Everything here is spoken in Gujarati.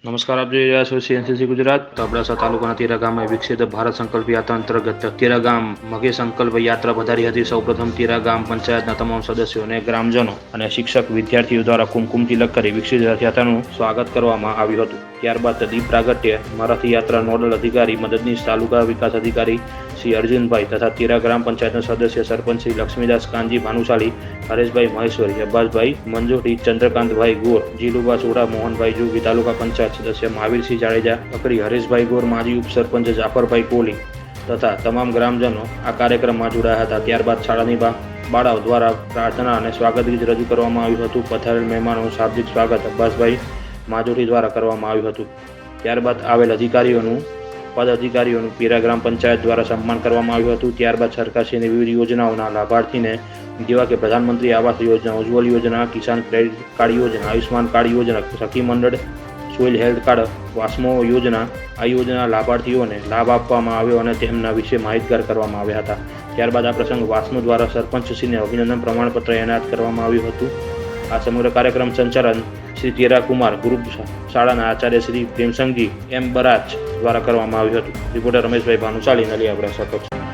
નમસ્કાર, આપ જોઈ રહ્યા છો સીએનસીસી ગુજરાત. તો અબડાસા તાલુકાના તેરા ગામે વિકસિત ભારત સંકલ્પ યાત્રા અંતર્ગત તેરા ગામ મગે સંકલ્પ યાત્રા વધારી હતી. સૌપ્રથમ તેરા ગામ પંચાયતના તમામ સદસ્યો અને ગ્રામજનો અને શિક્ષક વિદ્યાર્થીઓ દ્વારા કુમકુમ તિલક કરી વિકસિત રથયાત્રાનું સ્વાગત કરવામાં આવ્યું હતું. ત્યારબાદ દીપ પ્રાગટ્ય મરાઠી યાત્રા નોડલ અધિકારી મદદનીશ તાલુકા વિકાસ અધિકારી શ્રી અર્જુનભાઈ તથા તેરા ગ્રામ પંચાયતના સદસ્ય સરપંચ શ્રી લક્ષ્મીદાસ કાનજી ભાનુશાલી, હરેશભાઈ મહેશ્વરી, અબ્બાસભાઈ મંજોટી, ચંદ્રકાંતભાઈ ગોર, જીલુબા સોડા, મોહનભાઈ જોગી, તાલુકા પંચાયત સદસ્ય મહાવીરસિંહ જાડેજા પકડી, હરેશભાઈ ગોર, માજી ઉપસરપંચ જાફરભાઈ કોલી તથા તમામ ગ્રામજનો આ કાર્યક્રમમાં જોડાયા હતા. ત્યારબાદ શાળાની બાળાઓ દ્વારા પ્રાર્થના અને સ્વાગત ગીત રજૂ કરવામાં આવ્યું હતું. પધારેલ મહેમાનોનું શાબ્દિક સ્વાગત અબ્બાસભાઈ માજોટી દ્વારા કરવામાં આવ્યું હતું. ત્યારબાદ આવેલ પદ અધિકારીઓનું પીરા ગ્રામ પંચાયત દ્વારા સન્માન કરવામાં આવ્યું હતું. ત્યારબાદ સરકારશ્રીની વિવિધ યોજનાઓના લાભાર્થીને જેવા કે પ્રધાનમંત્રી આવાસ યોજના, ઉજ્જવલ યોજના, કિસાન ક્રેડિટ કાર્ડ યોજના, આયુષ્માન કાર્ડ યોજના, સખી મંડળ, સોઇલ હેલ્થ કાર્ડ, વાસ્મો યોજના, આ યોજના લાભાર્થીઓને લાભ આપવામાં આવ્યો અને તેમના વિશે માહિતગાર કરવામાં આવ્યા હતા. ત્યારબાદ આ પ્રસંગ વાસ્મો દ્વારા સરપંચશ્રીને અભિનંદન પ્રમાણપત્ર એનાયત કરવામાં આવ્યું હતું. આ સમગ્ર કાર્યક્રમ સંચાલન શ્રી તેરા કુમાર ગ્રુપ શાળાના આચાર્ય શ્રી પ્રેમસંગજી એમ બરાજ દ્વારા કરવામાં આવ્યું હતું. રિપોર્ટર રમેશભાઈ ભાનુશાલી, નલિયા, અબડાસા.